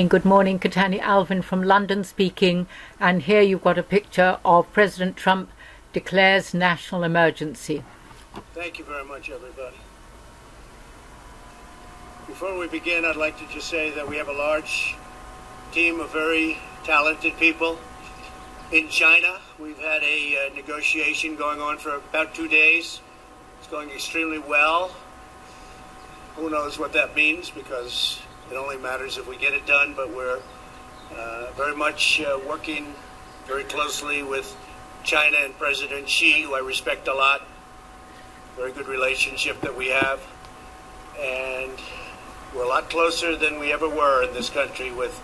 Good morning, Katani Alvin from London speaking, and here you've got a picture of President Trump declares national emergency. Thank you very much, everybody. Before we begin, I'd like to just say that we have a large team of very talented people in China. We've had a negotiation going on for about 2 days. It's going extremely well. Who knows what that means, because it only matters if we get it done, but we're very much working very closely with China and President Xi, who I respect a lot. Very good relationship that we have. And we're a lot closer than we ever were in this country with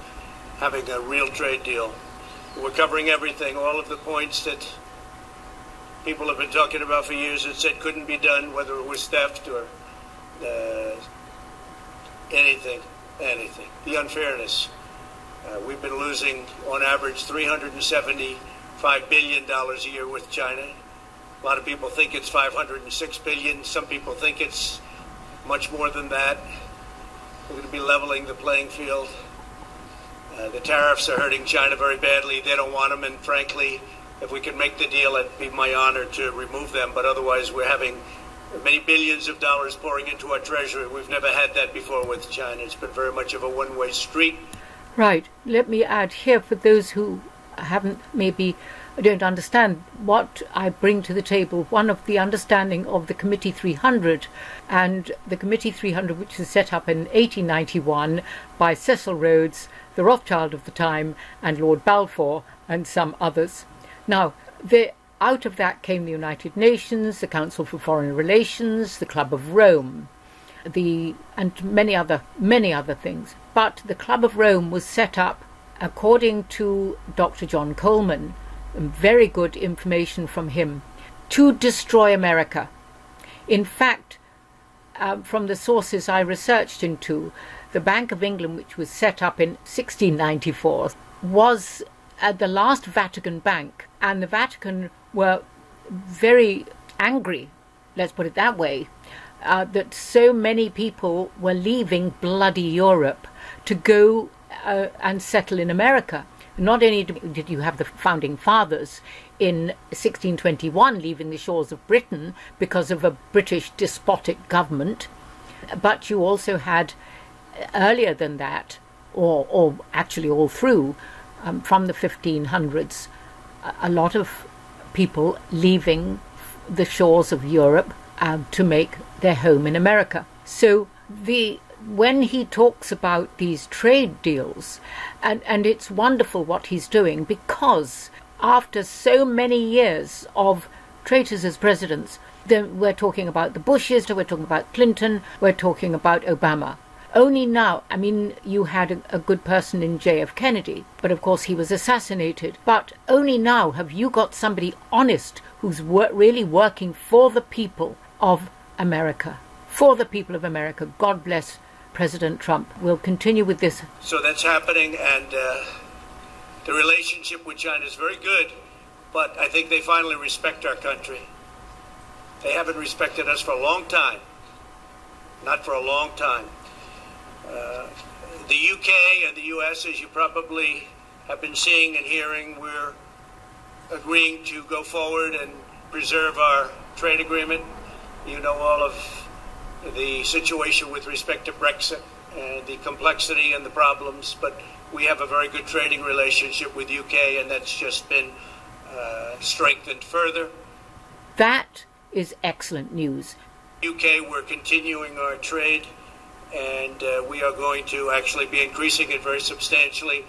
having a real trade deal. We're covering everything, all of the points that people have been talking about for years that said couldn't be done, whether it was theft or anything. The unfairness. We've been losing, on average, $375 billion a year with China. A lot of people think it's $506 billion. Some people think it's much more than that. We're going to be leveling the playing field. The tariffs are hurting China very badly. They don't want them, and frankly, if we can make the deal, it'd be my honor to remove them. But otherwise, we're having many billions of dollars pouring into our treasury. We've never had that before with China. It's been very much of a one-way street. Right. Let me add here, for those who don't understand what I bring to the table, one of the understanding of the Committee 300, and the Committee 300, which was set up in 1891 by Cecil Rhodes, the Rothschild of the time, and Lord Balfour, and some others. Now, out of that came the United Nations, the Council for Foreign Relations, the Club of Rome, and many other things. But the Club of Rome was set up, according to Dr. John Coleman, very good information from him, to destroy America. In fact, from the sources I researched into, the Bank of England, which was set up in 1694, was the last Vatican bank, and the Vatican were very angry, let's put it that way, that so many people were leaving bloody Europe to go and settle in America. Not only did you have the founding fathers in 1621 leaving the shores of Britain because of a British despotic government, but you also had earlier than that, or actually all through, from the 1500s, a lot of people leaving the shores of Europe to make their home in America. So when he talks about these trade deals, and it's wonderful what he's doing, because after so many years of traitors as presidents, then we're talking about the Bushes, we're talking about Clinton, we're talking about Obama. Only now, you had a good person in J.F. Kennedy, but of course he was assassinated. But only now have you got somebody honest who's really working for the people of America. For the people of America. God bless President Trump. We'll continue with this. So that's happening, and the relationship with China is very good, but I think they finally respect our country. They haven't respected us for a long time. Not for a long time. The UK and the US, as you probably have been seeing and hearing, we're agreeing to go forward and preserve our trade agreement. You know all of the situation with respect to Brexit and the complexity and the problems, but we have a very good trading relationship with UK, and that's just been strengthened further. That is excellent news. UK, we're continuing our trade, and we are going to actually be increasing it very substantially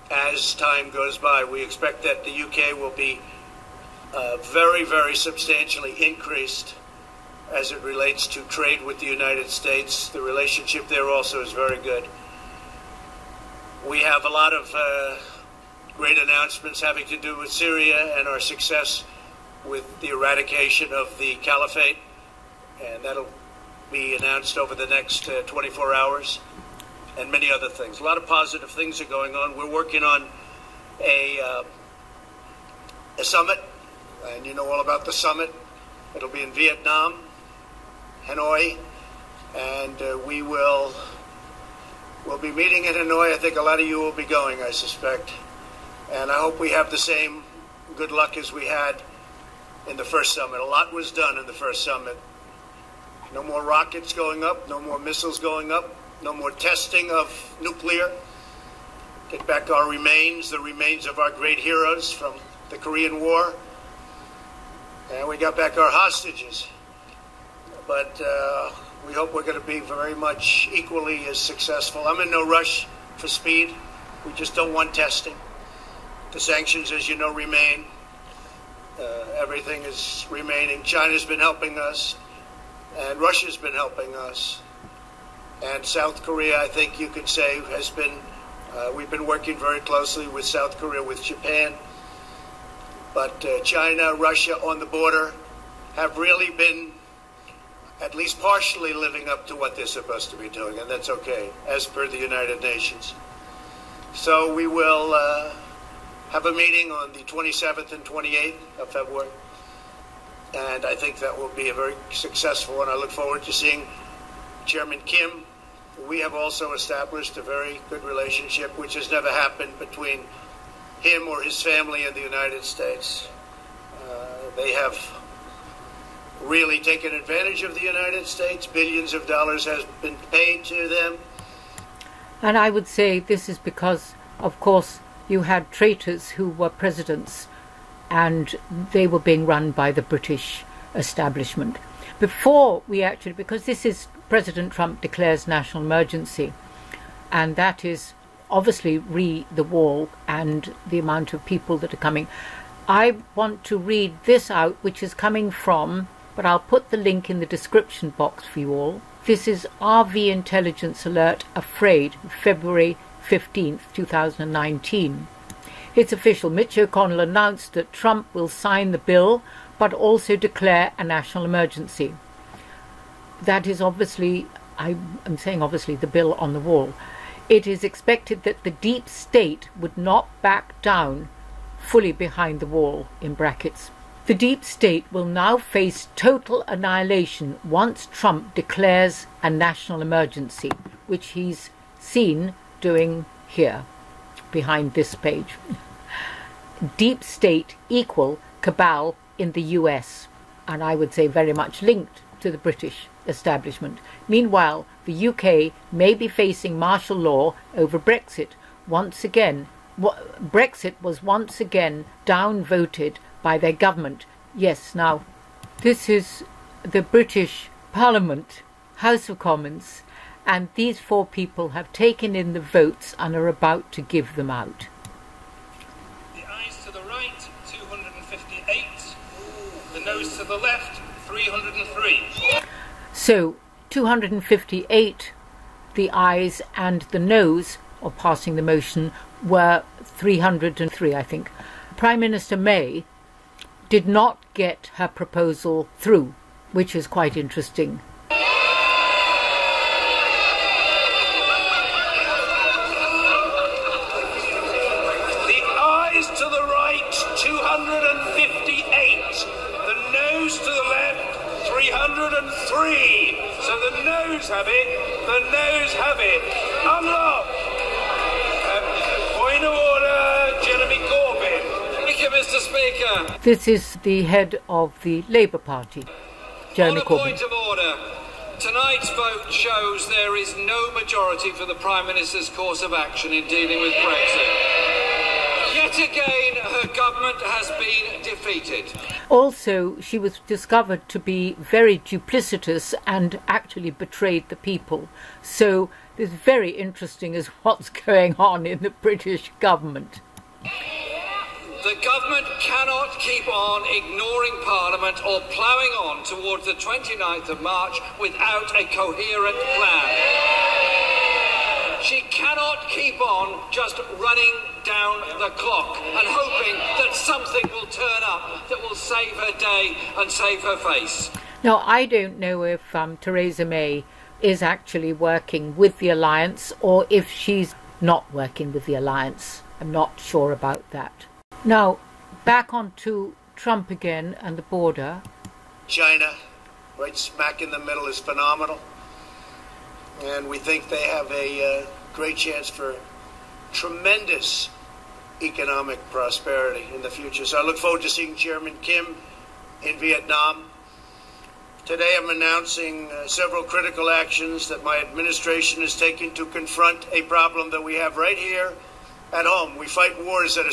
as time goes by. We expect that the UK will be very, very substantially increased as it relates to trade with the United States. The relationship there also is very good. We have a lot of great announcements having to do with Syria and our success with the eradication of the caliphate, and that'll be announced over the next 24 hours, and many other things. A lot of positive things are going on. We're working on a summit, and you know all about the summit. It'll be in Vietnam, Hanoi, and we will We'll be meeting in Hanoi. I think a lot of you will be going, I suspect. And I hope we have the same good luck as we had in the first summit. A lot was done in the first summit. No more rockets going up, no more missiles going up, no more testing of nuclear. Get back our remains, the remains of our great heroes from the Korean War. And we got back our hostages. But we hope we're going to be very much equally as successful. I'm in no rush for speed. We just don't want testing. The sanctions, as you know, remain. Everything is remaining. China's been helping us, and Russia's been helping us. And South Korea, I think you could say, has been, we've been working very closely with South Korea, with Japan. But China, Russia on the border have really been at least partially living up to what they're supposed to be doing, and that's okay, as per the United Nations. So we will have a meeting on the 27th and 28th of February, and I think that will be a very successful one. I look forward to seeing Chairman Kim. We have also established a very good relationship, which has never happened between him or his family and the United States. They have really taken advantage of the United States. Billions of dollars has been paid to them. And I would say this is because, of course, you had traitors who were presidents and they were being run by the British establishment. Before we actually, because this is President Trump declares national emergency, and that is obviously the wall and the amount of people that are coming. I want to read this out, which is coming from, but I'll put the link in the description box for you all. This is RV Intelligence Alert Afraid, February 15th, 2019. It's official. Mitch McConnell announced that Trump will sign the bill, but also declare a national emergency. That is obviously, I'm saying obviously, the bill on the wall. It is expected that the deep state would not back down fully behind the wall, in brackets. The deep state will now face total annihilation once Trump declares a national emergency, which he's seen doing here, behind this page. Deep state equal cabal in the US, and I would say very much linked to the British establishment. Meanwhile, the UK may be facing martial law over Brexit. Once again, Brexit was once again downvoted by their government. Yes, now, this is the British Parliament, House of Commons, and these four people have taken in the votes and are about to give them out. The ayes to the right, 258. The noes to the left, 303. So, 258, the ayes and the noes of passing the motion were 303, I think. Prime Minister May did not get her proposal through, which is quite interesting. The ayes to the right, 258. The noes to the left, 303. So the noes have it. The noes have it. Unlocked. Point of order, Jeremy Corbyn. Thank you, Mr. Speaker. This is the head of the Labour Party, Jeremy Corbyn. On a point of order, tonight's vote shows there is no majority for the Prime Minister's course of action in dealing with Brexit. Yet again, her government has been defeated. Also, she was discovered to be very duplicitous and actually betrayed the people. So it's very interesting as what's going on in the British government. The government cannot keep on ignoring Parliament or ploughing on towards the 29th of March without a coherent plan. She cannot keep on just running down the clock and hoping that something will turn up that will save her day and save her face. Now, I don't know if Theresa May is actually working with the alliance or if she's not working with the alliance. I'm not sure about that. Now, back onto Trump again and the border. China, right smack in the middle, is phenomenal. And we think they have a great chance for tremendous economic prosperity in the future. So I look forward to seeing Chairman Kim in Vietnam. Today I'm announcing several critical actions that my administration is taking to confront a problem that we have right here at home. We fight wars at a